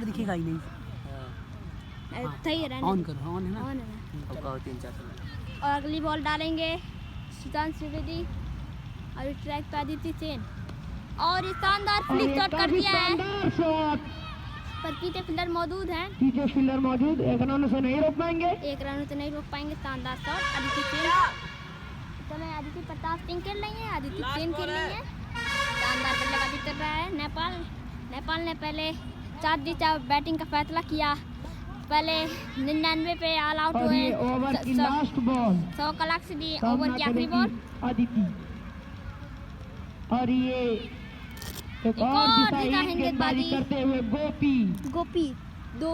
दिखेगा ही नहीं। सही है, ऑन करो, ऑन है ना। ऑन है ना। 3-4 और अगली बॉल डालेंगे सुशांत त्रिवेदी और ट्रैक पे आदित्य सेन और ये शानदार फ्लिक शॉट कर दिया है, पर पीछे फील्डर मौजूद हैं। एक रन से नहीं रोक पाएंगे। शानदार शॉट आदित्य सेन। चलो आदित्य प्रताप सिंह खेल रही है, आदित्य सेन खेल रही है। शानदार बल्लेबाजी कर रहा है नेपाल ने पहले 4 दिशा बैटिंग का फैसला किया। पहले 99 पे ऑल आउट हुए। ओवर की लास्ट बॉल 100 का लक्ष्य दिए। ओवर की आखिरी बॉल अदिति और ये एक और दिशाहीन गेंदबाजी करते हुए गोपी 2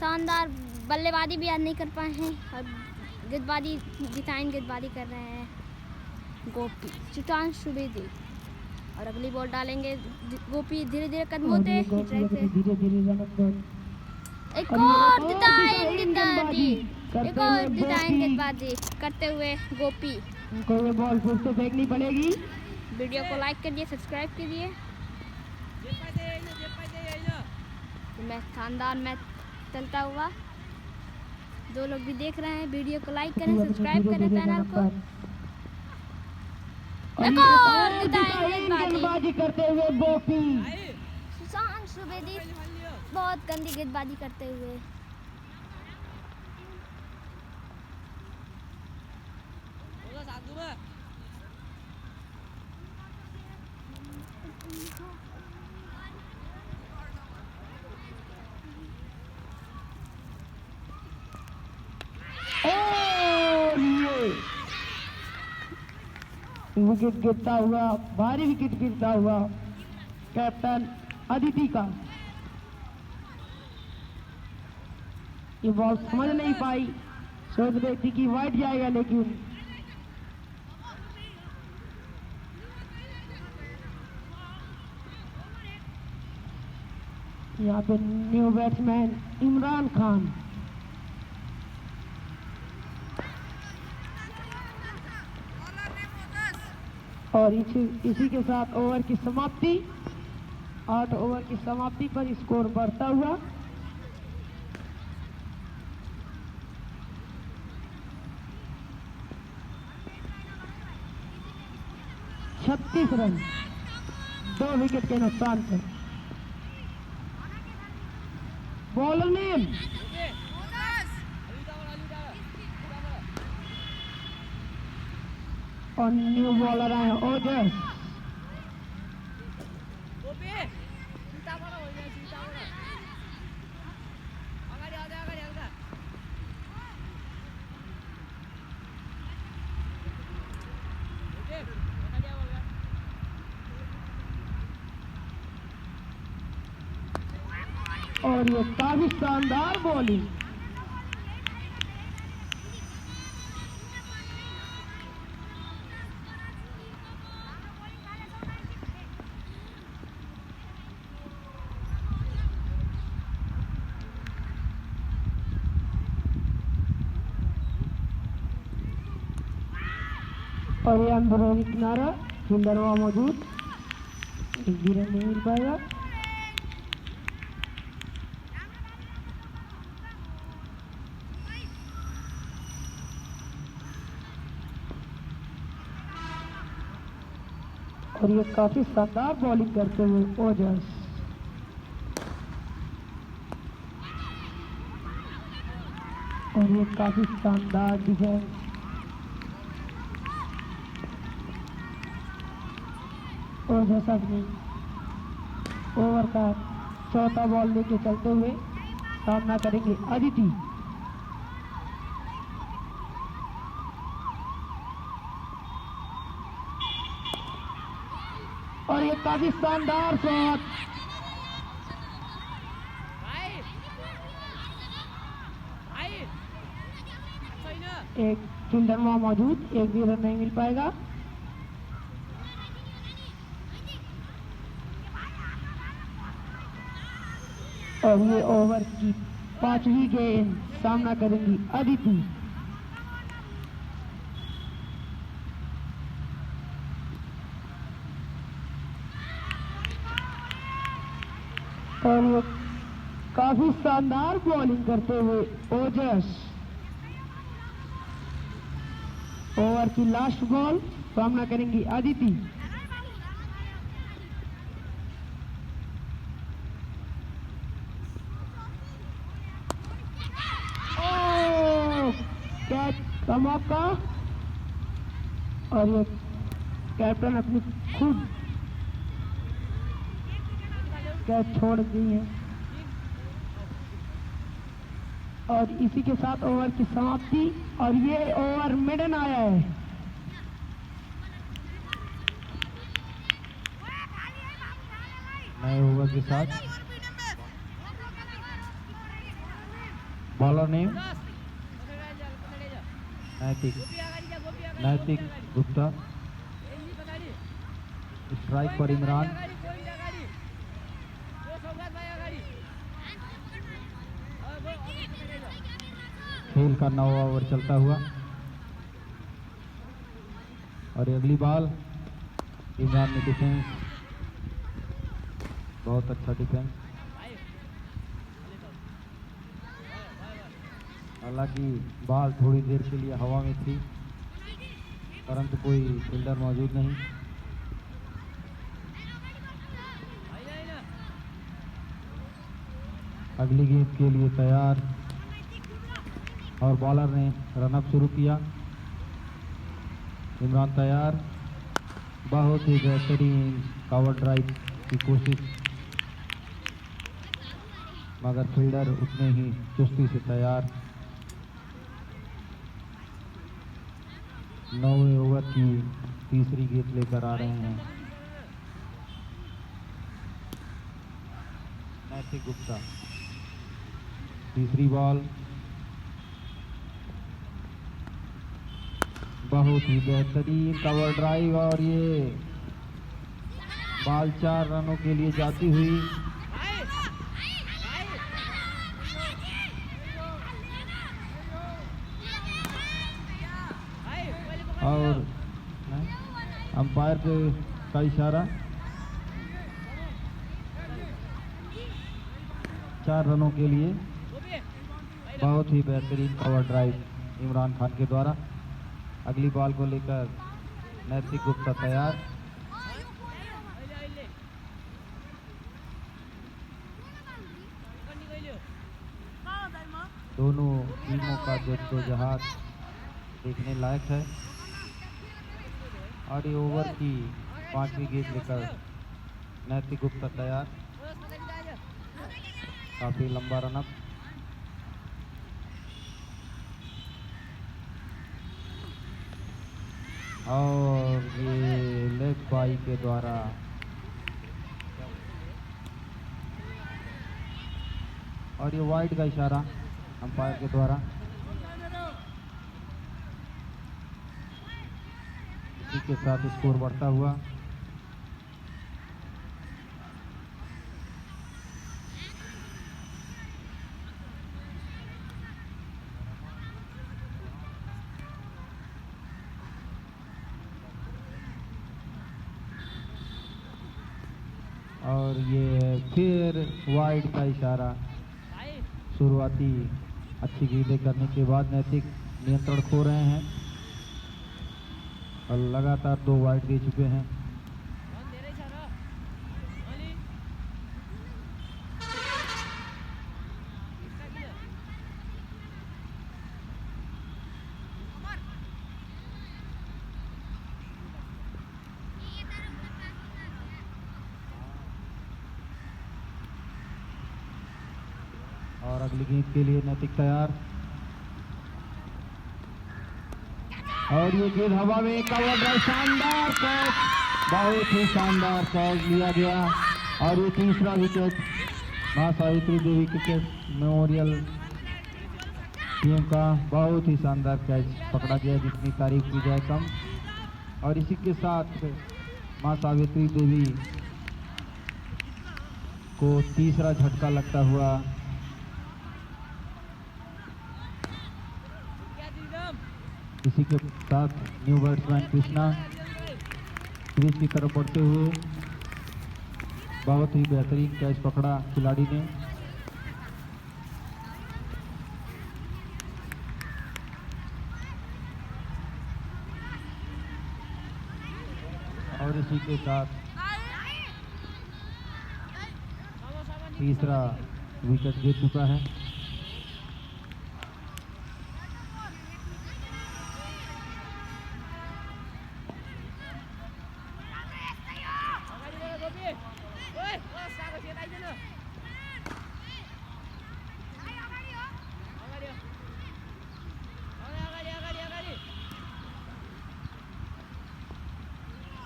शानदार बल्लेबाजी भी आज नहीं कर पाए हैं और गेंदबाजी दिशाहीन गेंदबाजी कर रहे हैं गोपी सुशांत त्रिवेदी। और अगली बॉल डालेंगे गोपी धीरे कदमों से एक और दिशाहीन गेंदबाजी करते हुए गोपी को ये बॉल फिर से फेंकनी पड़ेगी। वीडियो को लाइक करिए, सब्सक्राइब कीजिए। मैच शानदार मैच चलता हुआ 2 लोग भी देख रहे हैं। वीडियो को लाइक करें, सब्सक्राइब करें चैनल को। एक और गेंदबाजी करते हुए गोपी सुशांत त्रिवेदी बहुत गंदी गेंदबाजी करते हुए। विकेट गिरता हुआ, भारी विकेट गिरता हुआ कैप्टन अदिति का। ये बॉल समझ नहीं पाई, सोच रही थी कि वाइड जाएगा, लेकिन यहाँ पे न्यू बैट्समैन इमरान खान। और इसी के साथ ओवर की समाप्ति, 8 ओवर की समाप्ति पर स्कोर बढ़ता हुआ 36 रन 2 विकेट के नुकसान पर। बॉलर नेम और न्यू बॉलर आए ओजस। और ये काफी शानदार बॉलिंग। और ये अंदरूनी किनारा फील्डर वहां मौजूद, एक भी रन नहीं मिल पाएगा। और ये काफी शानदार बॉलिंग करते हुए ओजस। और ये काफी शानदार डिफेंस। ओजस अपनी ओवर का 4था बॉल लेके चलते हुए सामना करेंगे अदिति। और ये काफी शानदार शॉट। एक फील्डर वहां मौजूद, एक भी रन नहीं मिल पाएगा। और ये ओवर की 5वीं गेंद सामना करेंगी अदिति। और वो काफी शानदार बॉलिंग करते हुए ओजस। ओवर की लास्ट बॉल सामना करेंगी अदिति। कैच का मौका और ये कैप्टन अपनी खुद कैच छोड़ दी है और इसी के साथ ओवर की समाप्ति। और ये ओवर मिडन आया है। नए ओवर के साथ बॉलर नेम नैतिक गुप्ता, स्ट्राइक पर इमरान, खेल का 9वां ओवर चलता हुआ और अगली बॉल इमरान ने डिफेंस, बहुत अच्छा डिफेंस। हालांकि बॉल थोड़ी देर के लिए हवा में थी परंतु कोई फील्डर मौजूद नहीं। अगली गेंद के लिए तैयार और बॉलर ने रनअप शुरू किया। इमरान तैयार, बहुत ही बेहतरीन कवर ड्राइव की कोशिश मगर फील्डर उतने ही चुस्ती से तैयार। 9वें ओवर की तीसरी गेंद लेकर आ रहे हैं नैतिक गुप्ता। तीसरी बॉल, बहुत ही बेहतरीन कवर ड्राइव और ये बॉल 4 रनों के लिए जाती हुई। और अंपायर का इशारा, 4 रनों के लिए बहुत ही बेहतरीन कवर ड्राइव इमरान खान के द्वारा। अगली बॉल को लेकर नैतिक गुप्ता तैयार। दोनों टीमों का जद्दोजहद देखने लायक है और ये ओवर की 5वीं गेंद लेकर नैतिक गुप्ता तैयार। काफी लंबा रनअप। और ये लेग बाई के द्वारा और ये वाइड का इशारा अंपायर के द्वारा। इसी के साथ स्कोर बढ़ता हुआ। और ये फिर वाइड का इशारा। शुरुआती अच्छी गेंदें करने के बाद नैतिक नियंत्रण खो रहे हैं और लगातार 2 वाइड दे चुके हैं। और अगली गेंद के लिए नैतिक तैयार और ये गेंद हवा में कवर ड्राइव, शानदार कैच, बहुत ही शानदार कैच लिया गया और ये तीसरा विकेट मां Savitri Devi cricket memorial team का बहुत ही शानदार कैच पकड़ा गया, जितनी तारीफ की जाए कम। और इसी के साथ मां सावित्री देवी को तीसरा झटका लगता हुआ इसी के साथ न्यू बैट्समैन कृष्णा क्रीज की तरफ बढ़ते हुए बहुत ही बेहतरीन कैच पकड़ा खिलाड़ी ने। इसी के साथ तीसरा विकेट गिर चुका है।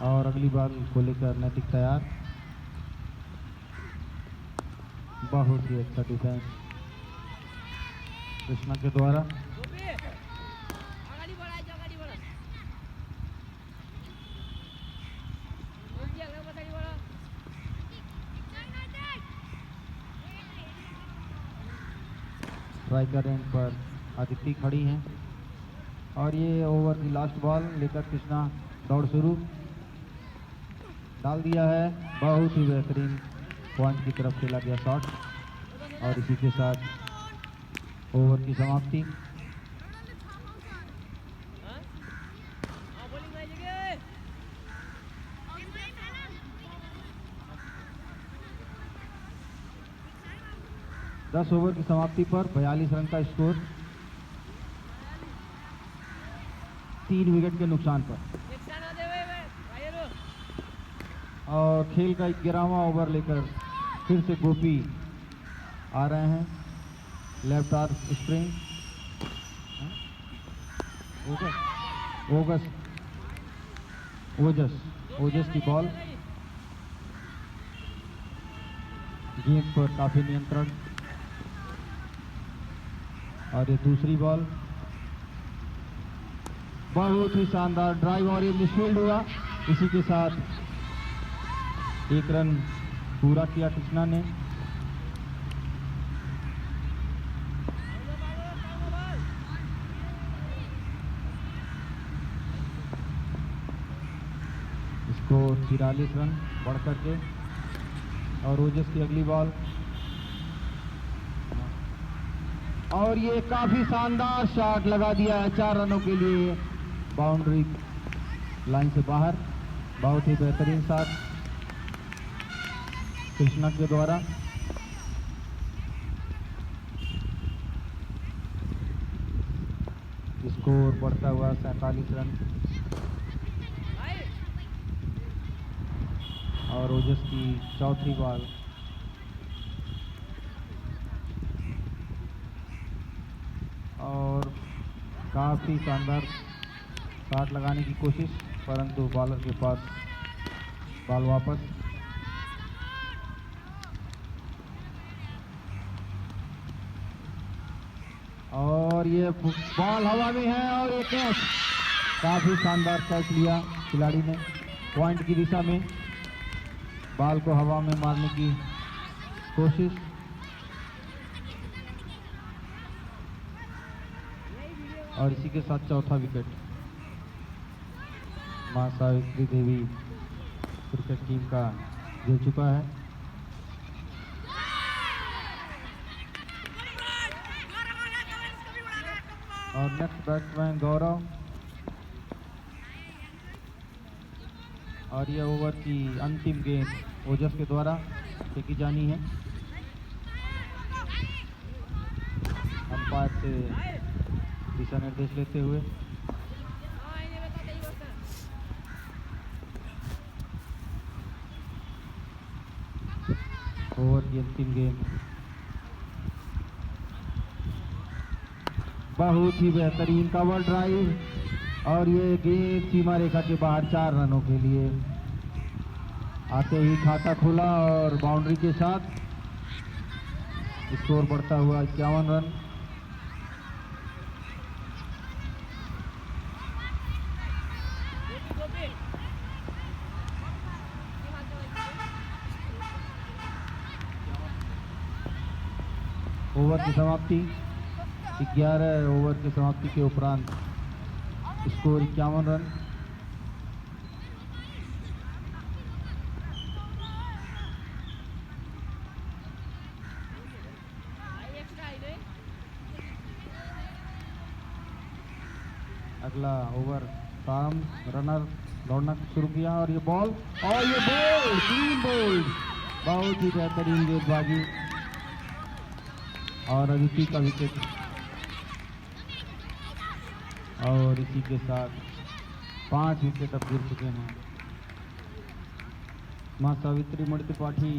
और अगली बॉल को लेकर नैतिक तैयार। बहुत ही अच्छा डिफेंस कृष्णा के द्वारा। स्ट्राइकर एंड पर अदिति खड़ी हैं और ये ओवर की लास्ट बॉल लेकर कृष्णा दौड़ शुरू डाल दिया है। बहुत ही बेहतरीन पॉइंट की तरफ खेला गया शॉट और इसी के साथ ओवर की समाप्ति। दस ओवर की समाप्ति पर 42 रन का स्कोर, 3 विकेट के नुकसान पर। और खेल का 11वां ओवर लेकर फिर से गोपी आ रहे हैं। लेफ्ट आर्म स्प्रिंग ओजस की बॉल। गेंद पर काफी नियंत्रण और ये दूसरी बॉल बहुत ही शानदार ड्राइव और ये मिसफील्ड हुआ। इसी के साथ 1 रन पूरा किया कृष्णा ने। स्कोर 43 रन बढ़ करके। और ओजस की अगली बॉल और ये काफी शानदार शॉट लगा दिया है 4 रनों के लिए बाउंड्री लाइन से बाहर। बहुत ही बेहतरीन शॉट कृष्णा के द्वारा। स्कोर बढ़ता हुआ 47 रन। और ओजस की चौथी बॉल और काफी शानदार शॉट लगाने की कोशिश, परंतु बॉलर के पास बॉल वापस। और ये बॉल हवा में है और ये कैच, काफी शानदार कैच लिया खिलाड़ी ने पॉइंट की दिशा में। बॉल को हवा में मारने की कोशिश। और इसी के साथ चौथा विकेट मां सावित्री देवी क्रिकेट टीम का गिर चुका है। और नेक्स्ट बैट्समैन गौरव। और यह ओवर की अंतिम गेंद ओजस के द्वारा फेंकी जानी है। अंपायर से दिशा निर्देश लेते हुए। ओवर की अंतिम गेंद बहुत ही बेहतरीन कवर ड्राइव और ये गेंद सीमा रेखा के बाहर 4 रनों के लिए। आते ही खाता खुला और बाउंड्री के साथ स्कोर बढ़ता हुआ 51 रन। ओवर की समाप्ति 11 ओवर की समाप्ति के उपरांत स्कोर 51 रन। अगला ओवर प्रारंभ। रनर दौड़ना शुरू किया और ये बॉल और ये बोल्ड, क्लीन बोल्ड, बहुत ही बेहतरीन गेंदबाजी और अदिति का विकेट। और इसी के साथ 5 विकेट अब गिर चुके हैं। मां सावित्री मणि त्रिपाठी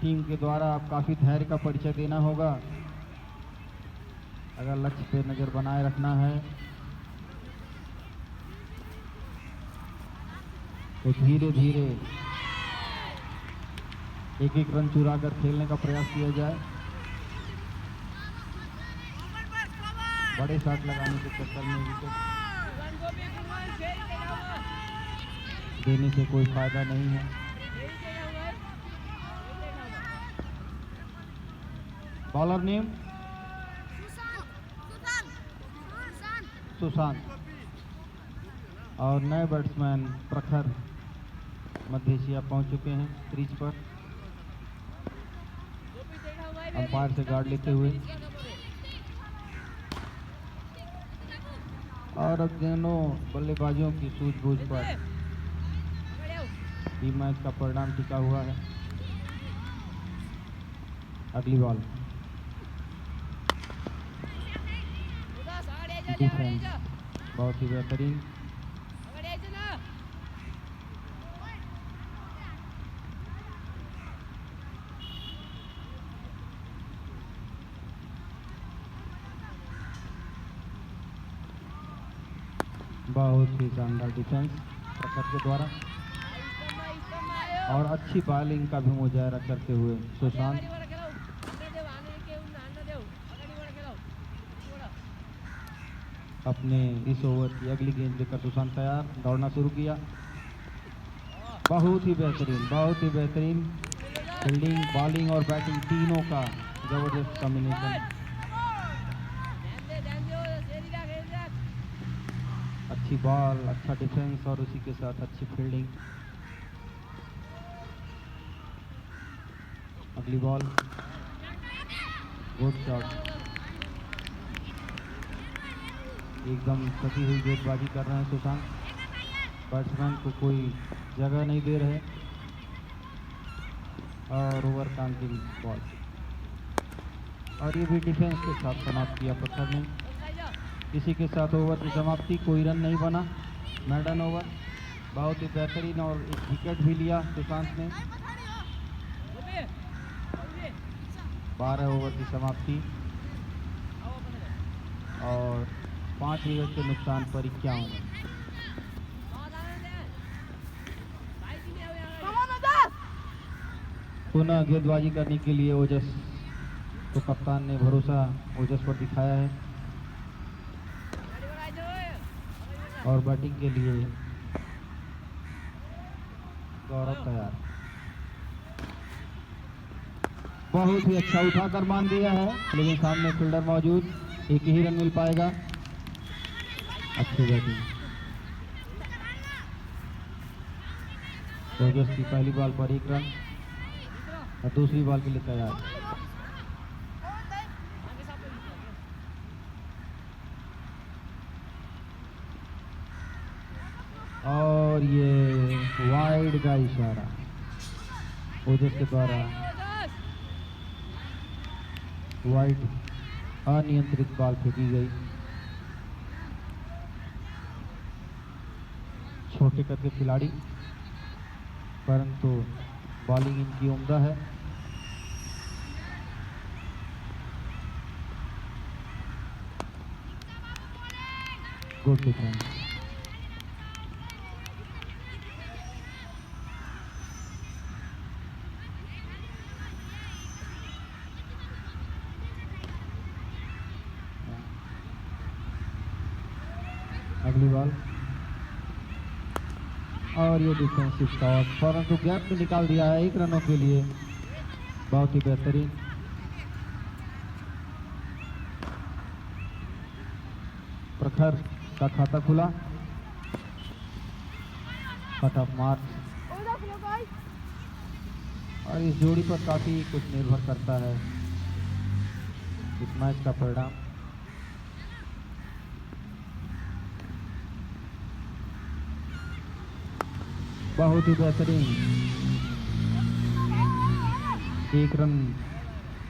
टीम के द्वारा अब काफी धैर्य का परिचय देना होगा अगर लक्ष्य पे नजर बनाए रखना है तो धीरे धीरे एक एक रन चुरा कर खेलने का प्रयास किया जाए। बड़े शॉट लगाने के चक्कर में विकेट देने से कोई फायदा नहीं है। बॉलर नेम सुशांत और नए बैट्समैन प्रखर मध्य एशिया पहुंच चुके हैं क्रीज पर अंपायर से गार्ड लेते हुए। और अब दोनों बल्लेबाजों की सूझबूझ पर ही मैच का परिणाम टिका हुआ है। अगली बॉल डिफेंस बहुत ही बेहतरीन। बहुत ही शानदार डिफेंस प्रखर के द्वारा और अच्छी बॉलिंग का भी मुजाहरा करते हुए सुशांत। अपने इस ओवर की अगली गेंद लेकर सुशांत तैयार, दौड़ना शुरू किया। बहुत ही बेहतरीन फील्डिंग, बॉलिंग और बैटिंग तीनों का जबरदस्त कॉम्बिनेशन। अच्छी बॉल, अच्छा डिफेंस और उसी के साथ अच्छी फील्डिंग। अगली बॉल गुड शॉट, एकदम सटी हुई गेंदबाजी कर रहे हैं सुशांत। बैट्समैन को कोई जगह नहीं दे रहे और ओवर का अंतिम बॉल और ये भी डिफेंस के साथ समाप्त किया प्रखर ने। इसी के साथ ओवर की समाप्ति, कोई रन नहीं बना, मैडन ओवर। बहुत ही बेहतरीन और एक विकेट भी लिया सुशांत ने। 12 ओवर की समाप्ति और 5 विकेट के नुकसान पर 51 रन। पुनः गेंदबाजी करने के लिए ओजस तो कप्तान ने भरोसा ओजस पर दिखाया है और बैटिंग के लिए गौरव तैयार। बहुत ही अच्छा उठाकर मान दिया है लेकिन सामने फील्डर मौजूद, एक ही रन मिल पाएगा। अच्छी बैटिंग, ओजस की पहली बॉल पर 1 रन और दूसरी बॉल के लिए तैयार। और ये वाइड का इशारा ओजस के द्वारा, वाइड अनियंत्रित बॉल फेंकी गई। छोटे कद के खिलाड़ी परंतु बॉलिंग इनकी उम्दा है। Good defence. अगली बॉल और ये डिफेंसिव शॉट परंतु गैप में निकाल दिया है 1 रनों के लिए। बहुत ही बेहतरीन। प्रखर का खाता खुला, कट ऑफ मार्क्स और इस जोड़ी पर काफी कुछ निर्भर करता है इस मैच का परिणाम। बहुत ही बेहतरीन, 1 रन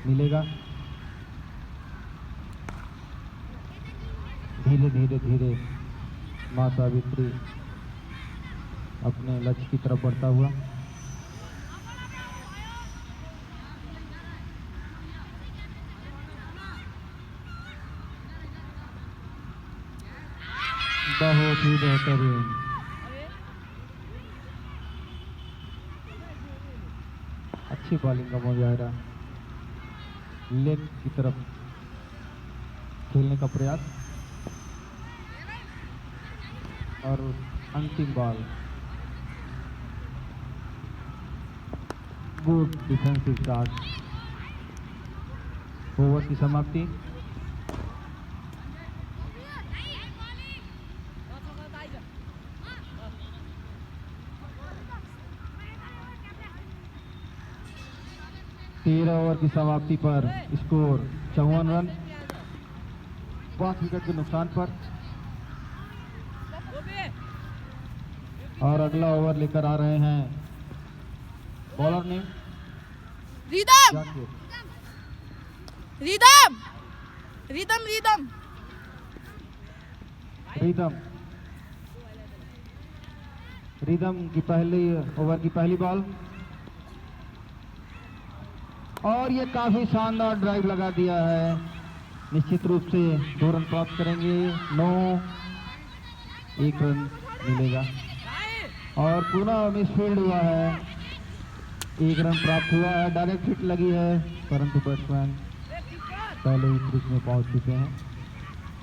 मिलेगा। धीरे धीरे धीरे मां सावित्री अपने लक्ष्य की तरफ बढ़ता हुआ। बहुत ही बेहतरीन, अच्छी बॉलिंग का मुजाहिरा, लेग की तरफ खेलने का प्रयास और अंतिम ball. Good defensive shot. Over की समाप्ति। तेरह ओवर की समाप्ति पर स्कोर 54 रन, 5 विकेट के नुकसान पर। और अगला ओवर लेकर आ रहे हैं बॉलर ने rhythm rhythm rhythm rhythm rhythm rhythm की पहली ओवर की पहली बॉल, और ये काफी शानदार ड्राइव लगा दिया है। निश्चित रूप से 2 रन प्राप्त करेंगे। 9, 1 रन मिलेगा और पुनः मिसफील्ड हुआ है। 1 रन प्राप्त हुआ है। डायरेक्ट हिट लगी है, परंतु बैट्समैन पहले ही क्रीज में पहुंच चुके हैं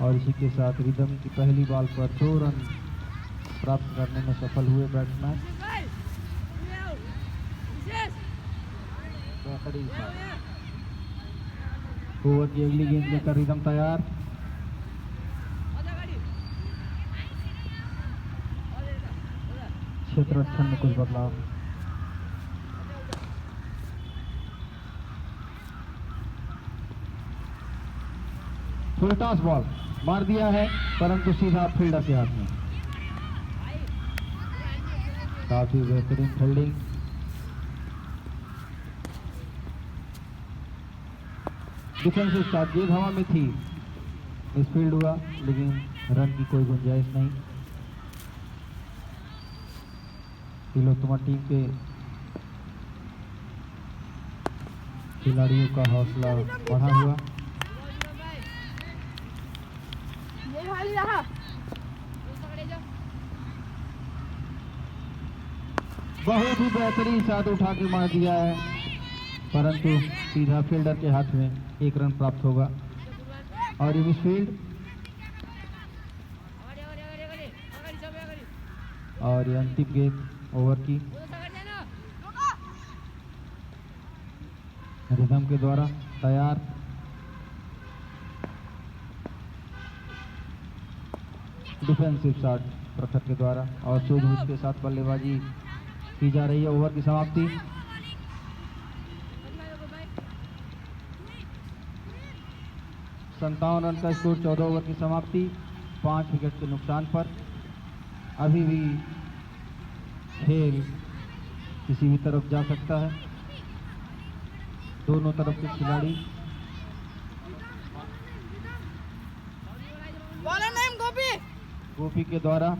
और इसी के साथ रिदम की पहली बॉल पर 2 रन प्राप्त करने में सफल हुए बैट्समैन। बेहतरीन ओवर की अगली गेंद लेकर रिदम तैयार। क्षेत्र रक्षण में कुछ बदलाव। फुल टॉस बॉल मार दिया है, परंतु सीधा फील्डर के हाथ में। काफी बेहतरीन फील्डिंग। डिफेंसिव शॉट, गेंद हवा में थी, मिसफील्ड हुआ, लेकिन रन की कोई गुंजाइश नहीं। तिलोत्तमा टीम के खिलाड़ियों का हौसला बढ़ा हुआ। बहुत ही बेहतरीन शॉट उठा के मार दिया है, परंतु सीधा फील्डर के हाथ में। 1 रन प्राप्त होगा और ये मिसफील्ड। और ये अंतिम गेंद ओवर की रिदम के द्वारा तैयार। डिफेंसिव शॉट प्रखर के द्वारा और सूझबूझ के साथ बल्लेबाजी की जा रही है। ओवर की समाप्ति। संतावन रन का स्कोर, 14 ओवर की समाप्ति, 5 विकेट के नुकसान पर। अभी भी खेल किसी भी तरफ जा सकता है। दोनों तरफ के खिलाड़ी। बॉलर नेम गोपी। गोपी के द्वारा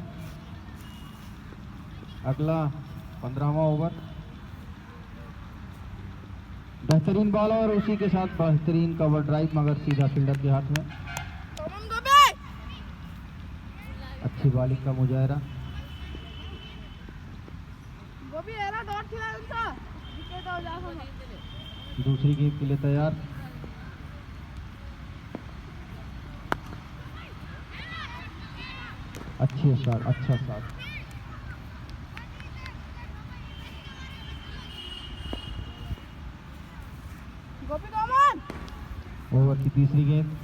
अगला 15वां ओवर। बेहतरीन बॉल और उसी के साथ बेहतरीन कवर ड्राइव, मगर सीधा फील्डर के हाथ में। अच्छी बॉलिंग का मुजाहिरा। दूसरी गेंद के लिए तैयार। अच्छे शॉट, अच्छा शॉट। ओवर की तीसरी गेंद।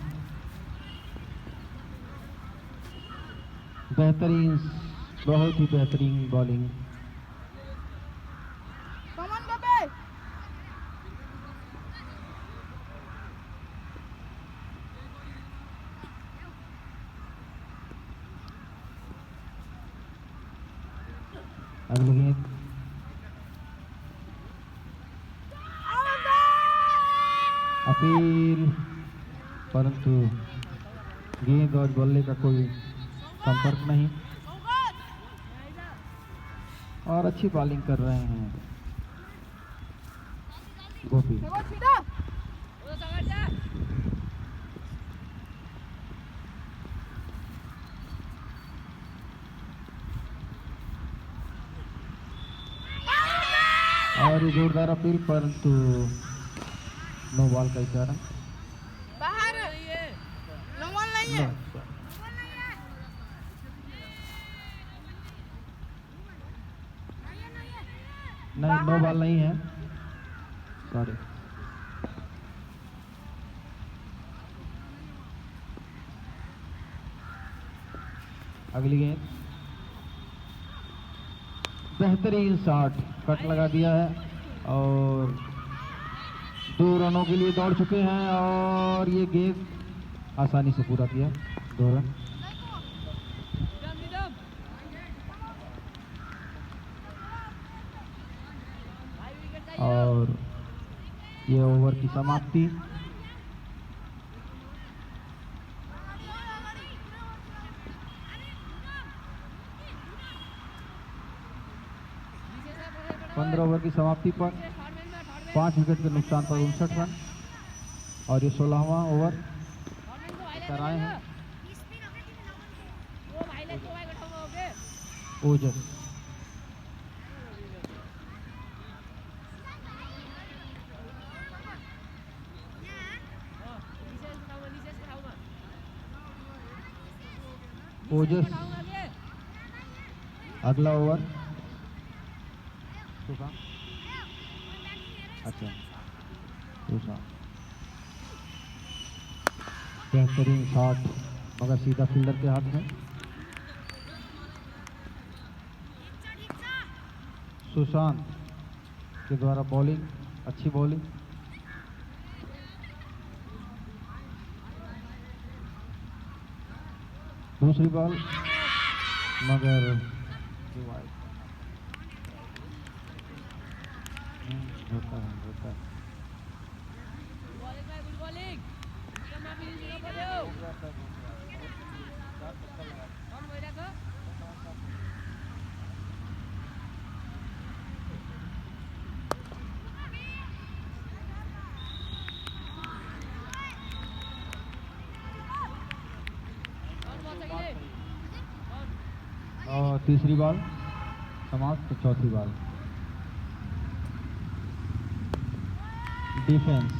बेहतरीन, बहुत ही बेहतरीन बॉलिंग। अगली गेंद अपील, परंतु गेंद और बल्ले का कोई संपर्क नहीं और अच्छी बॉलिंग कर रहे हैं गोपी। और ये जोरदार अपील, परंतु नो बॉल का इशारा। बाहर नो बॉल नहीं है। नहीं, नो बॉल नहीं है, सॉरी। अगली गेंद, बेहतरीन शॉट, कट लगा दिया है और 2 रनों के लिए दौड़ चुके हैं और ये गेंद आसानी से पूरा किया, 2 रन। और ये ओवर की समाप्ति। पंद्रह ओवर की समाप्ति पर 5 विकेट के नुकसान पर 59 रन और ये 16वां ओवर कराए हैं ओजस। ओजस अगला ओवर, अच्छा बेहतरीन शॉट मगर सीधा फील्डर के हाथ में। सुशांत के द्वारा बॉलिंग, अच्छी बॉलिंग। दूसरी बॉल मगर होता है। और तीसरी बॉल समाप्त, चौथी बॉल। डिफेंस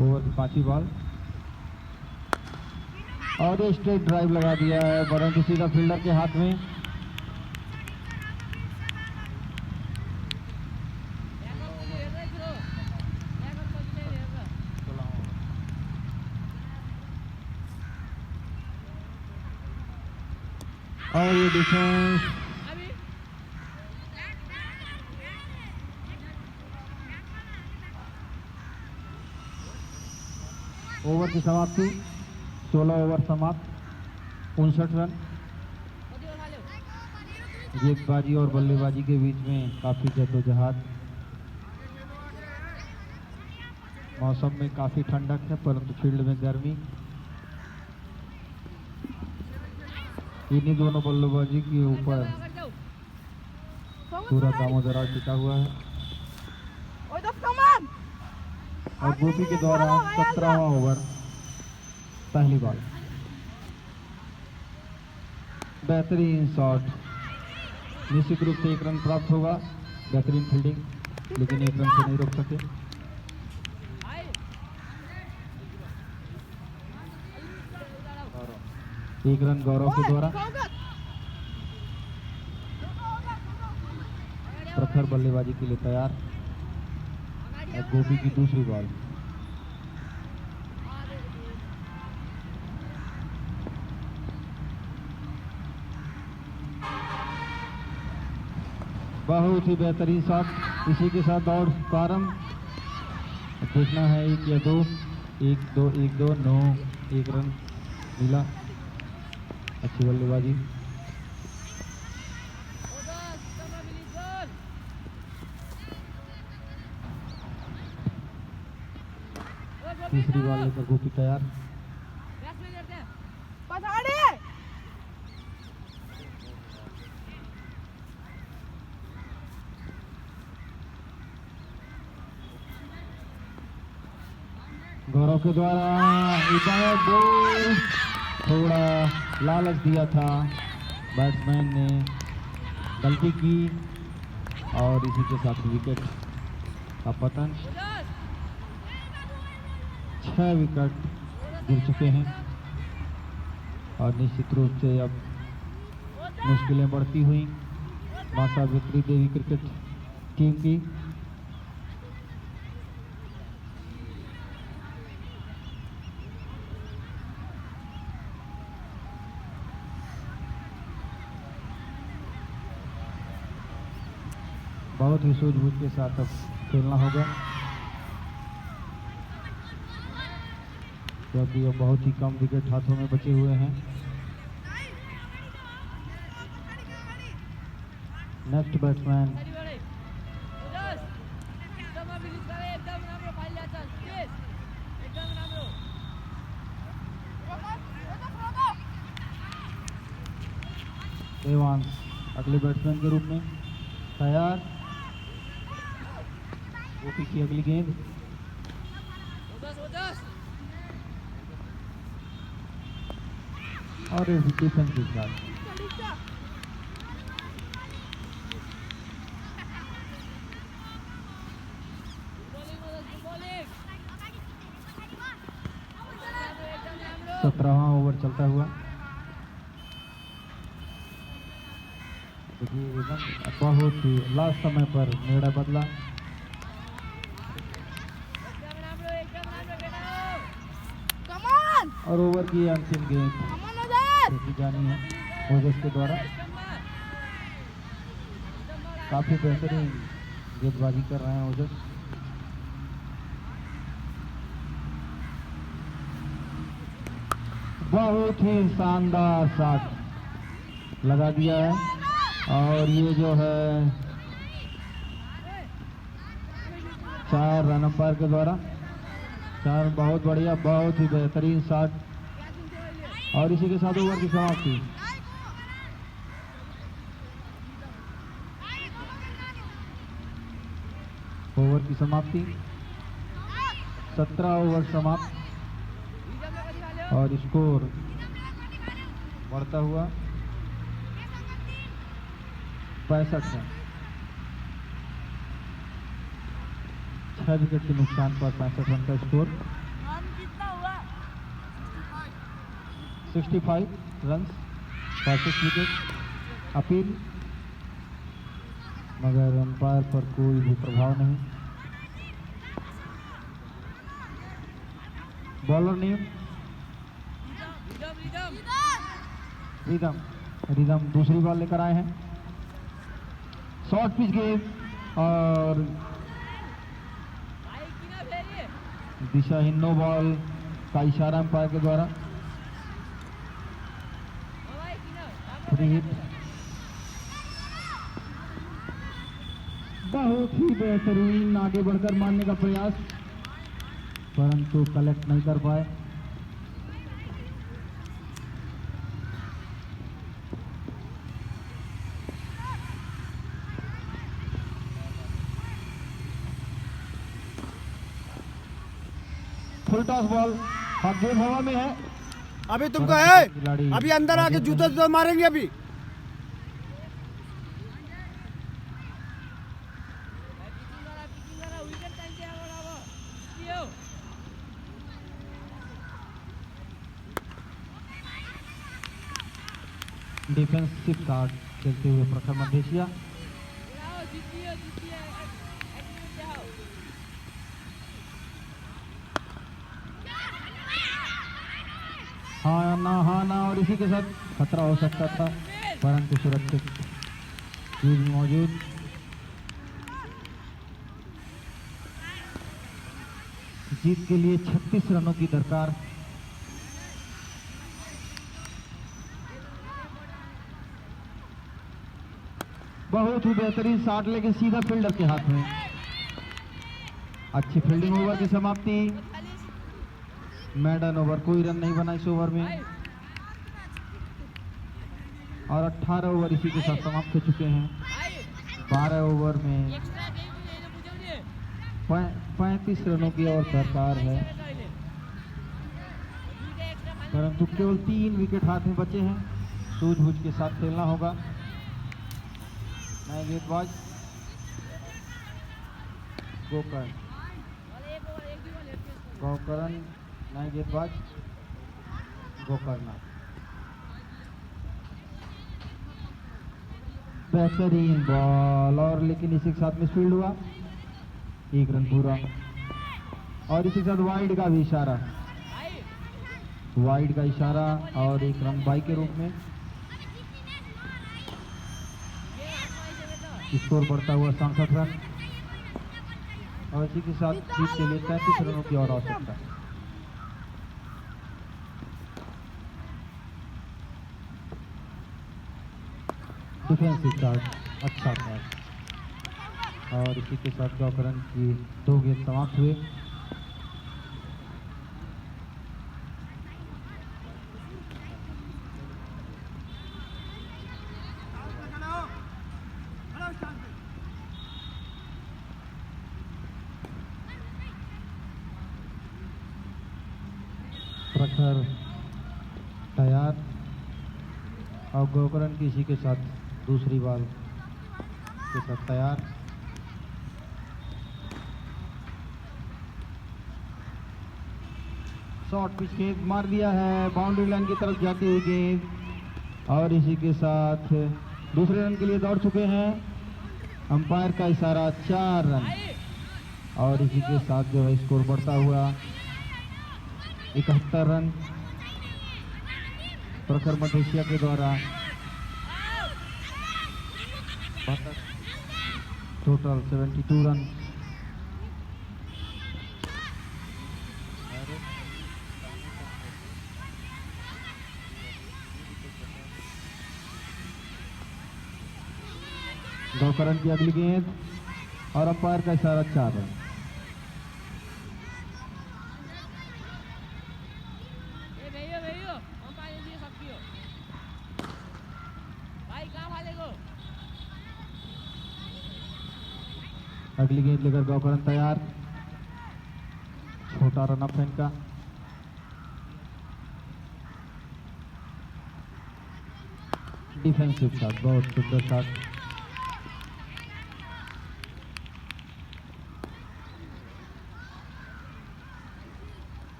ओवर की 5वीं बॉल और ये स्ट्रेट ड्राइव लगा दिया है परंतु सीधा फील्डर के हाथ में। और ये डिफेंस ओवर की समाप्ति, 16 ओवर समाप्त, 59 रन। गेंदबाजी और बल्लेबाजी के बीच में काफी जद्दोजहद। मौसम में काफी ठंडक है परंतु फील्ड में गर्मी। इन्हीं दोनों बल्लेबाजी के ऊपर पूरा दामोदर टिका हुआ है और गोपी के द्वारा 17वां ओवर, पहली बॉल। बेहतरीन शॉट, निश्चित रूप से 1 रन प्राप्त होगा। बेहतरीन फील्डिंग लेकिन 1 रन से नहीं रोक सके। एक रन गौरव के द्वारा। प्रखर बल्लेबाजी के लिए तैयार और गोपी की दूसरी बॉल। बहुत ही बेहतरीन शॉट। इसी के साथ दौड़ प्रारंभ। देखना है 1 या 2 1-2 9 1 रन मिला। अच्छी बल्लेबाजी। तीसरी बॉल लेकर गोपी तैयार। गौरव के द्वारा बॉल, थोड़ा लालच दिया था, बैट्समैन ने गलती की और इसी के साथ विकेट का पतन। 6 विकेट गिर चुके हैं और निश्चित रूप से अब मुश्किलें बढ़ती हुई मां सावित्री देवी क्रिकेट टीम की। बहुत ही सूझबूझ के साथ अब खेलना होगा क्योंकि अब बहुत ही कम विकेट हाथों में बचे हुए हैं। नेक्स्ट बैट्समैन देवांश अगले बैट्समैन के रूप में तैयार। गोपी की अगली गेंद, और डिफेंस के साथ सत्रहवां ओवर चलता हुआ। देखिए एकदम बहुत ही लास्ट समय पर निर्णय बदला और ओवर की अंतिम गेंद खेली जानी है ओजस के द्वारा। काफी बेहतरीन गेंदबाजी कर रहे हैं ओजस। बहुत ही शानदार शॉट लगा दिया है और ये जो है 4 रन अंपायर के द्वारा। 4 बहुत बढ़िया, बहुत ही बेहतरीन शॉट और इसी के साथ ओवर की समाप्ति। ओवर की समाप्ति, 17 ओवर समाप्त और स्कोर बढ़ता हुआ 65 है। 6 विकेट के नुकसान पर 65 रन का स्कोर। 65 रन पर 6 विकेट। अपील मगर अंपायर पर कोई भी प्रभाव नहीं। बॉलर नेम रिदम दूसरी बॉल लेकर आए हैं। शॉर्ट पिच गेंद और दिशाहीन नो बॉल का इशारा अंपायर के द्वारा। Free hit. बहुत ही बेहतरीन आगे बढ़कर मारने का प्रयास परंतु कलेक्ट नहीं कर पाए। फुल टॉस बॉल, गेंद हवा में है। अभी तुमको है, अभी अंदर आके जूते मारेंगे अभी। डिफेंसिव कार्ड खेलते हुए प्रखर मधेशिया। हाँ ना और इसी के साथ खतरा हो सकता था परंतु सुरक्षित चीज मौजूद। जीत के लिए 36 रनों की दरकार। बहुत ही बेहतरीन शॉट लेकिन सीधा फील्डर के हाथ में। अच्छी फील्डिंग, ओवर की समाप्ति। मैडन ओवर, कोई रन नहीं बना इस ओवर में और 18 ओवर इसी के साथ समाप्त हो चुके हैं। 12 ओवर में 35 रनों की और दरकार है, परंतु केवल 3 विकेट हाथ में बचे हैं। सूझबूझ के साथ खेलना होगा। नए गेंदबाज गोकर्ण, नए गेंदबाज गोकर्ण। बेहतरीन बॉल और लेकिन इसी के साथ मिसफील्ड हुआ। 1 रन पूरा और इसी के साथ वाइड का भी इशारा, वाइड का इशारा और 1 रन बाई के रूप में। स्कोर बढ़ता हुआ 67 रन और इसी के साथ जीत के लिए 33 रनों की और आवश्यकता। डिफेंसिव चार्ज अच्छा था और इसी के साथ गोकर्ण की 2 गेंद समाप्त हुए। प्रखर तैयार और गोकर्ण की इसी के साथ दूसरी बॉल के साथ तैयार। शॉर्ट पिच गेंद मार दिया है, बाउंड्री लाइन की तरफ जाती हुई गेंद और इसी के साथ दूसरे रन के लिए दौड़ चुके हैं। अंपायर का इशारा 4 रन और इसी के साथ जो है स्कोर बढ़ता हुआ 71 रन प्रखर मलेशिया के द्वारा। Total 72 run. गोकर्ण की अगली गेंद और अंपायर का इशारा 4 रन। अगली गेंद लेकर गोकर्ण तैयार। छोटा रन अप है इनका। डिफेंसिव शॉट, बहुत सुंदर शॉट।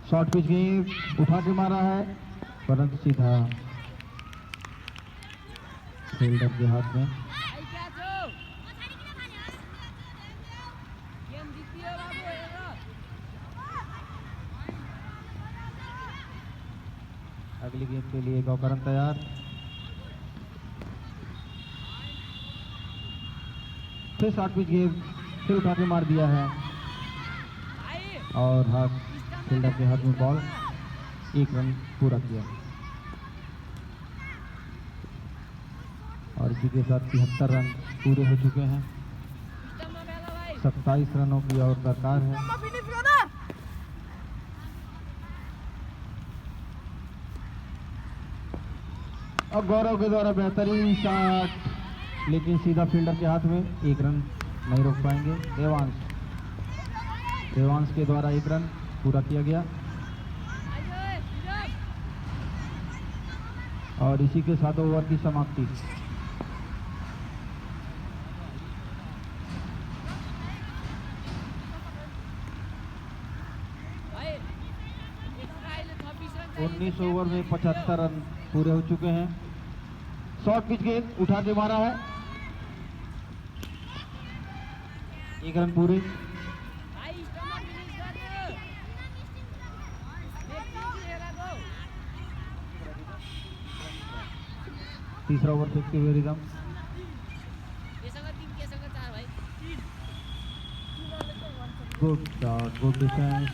शॉर्ट पिच गेंद उठा के मारा है परंतु सीधा फील्डर के हाथ में। अगली गेंद के लिए गोकर्ण तैयार। फिर शॉर्ट पिच गेंद फिर उठा के मार दिया है और हाथ फील्डर के हाथ में बॉल। 1 रन पूरा किया और इसी के साथ 73 रन पूरे हो चुके हैं। 27 रनों की और दरकार है। और गौरव के द्वारा बेहतरीन शॉट लेकिन सीधा फील्डर के हाथ में। 1 रन नहीं रोक पाएंगे। देवांश के द्वारा 1 रन पूरा किया गया और इसी के साथ ओवर की समाप्ति। उन्नीस ओवर में 75 रन पूरे हो चुके हैं। शॉर्ट पिच गेंद उठा के मारा है। 1 रन पूरे। तीसरा ओवर फेंकते हुए rhythm. Good shot, good defence.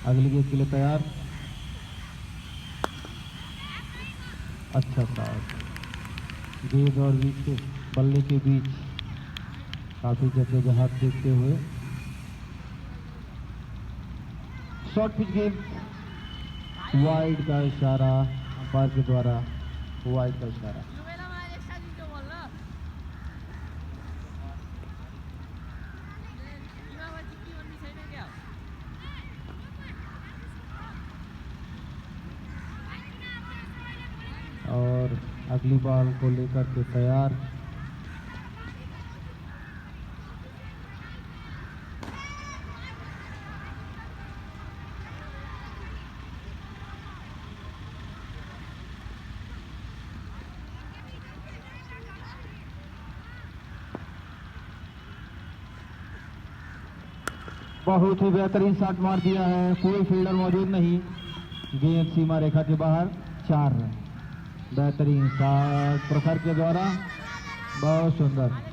अगली गेंद के लिए तैयार। अच्छा शॉट, गेंद और विकेट बल्ले के बीच काफी जद्दोजहद देखते हुए शॉर्ट पिच गेंद, वाइड का इशारा अंपायर के द्वारा, वाइड का इशारा। और अगली बॉल को लेकर के तैयार। बहुत ही बेहतरीन शॉट मार दिया है, कोई फील्डर मौजूद नहीं, गेंद सीमा रेखा के बाहर, 4 रन। बेहतरीन शॉट प्रखर के द्वारा, बहुत सुंदर।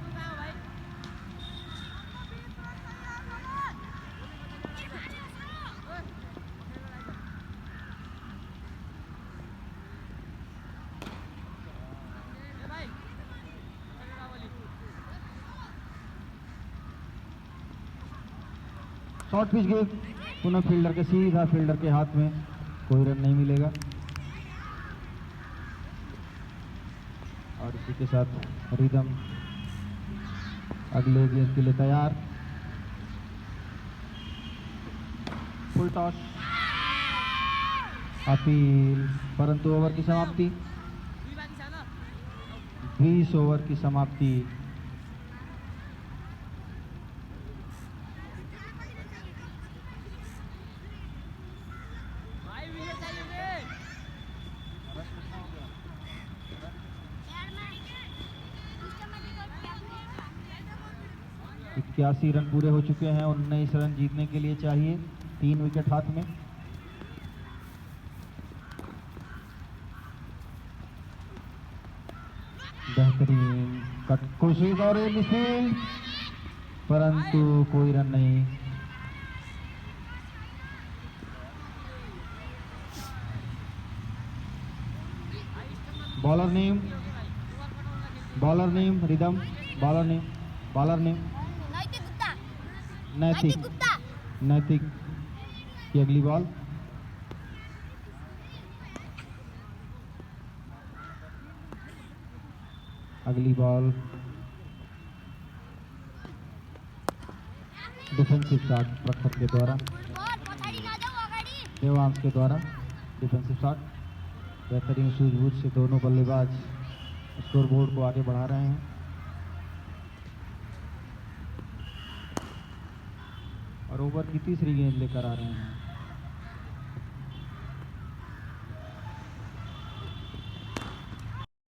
शॉर्ट पिच गेंद पुनः फील्डर के सीधा फील्डर के हाथ में, कोई रन नहीं मिलेगा। और इसी के साथ रिदम अगले गेंद के लिए तैयार। फुल टॉस, अपील, परंतु ओवर की समाप्ति, 20 ओवर की समाप्ति। इक्यासी रन पूरे हो चुके हैं, 19 रन जीतने के लिए चाहिए, 3 विकेट हाथ में। बेहतरीन कट कोशिश और मिसफील्ड, परंतु कोई रन नहीं। Bowler name, bowler name rhythm, bowler name, bowler name नैतिक, नैतिक की अगली बॉल। अगली बॉल डिफेंसिव शॉट प्रखर के द्वारा, देवांश के द्वारा डिफेंसिव शॉट। बेहतरीन सूझबूझ से दोनों बल्लेबाज स्कोरबोर्ड को आगे बढ़ा रहे हैं। और ओवर की तीसरी गेंद लेकर आ रहे हैं।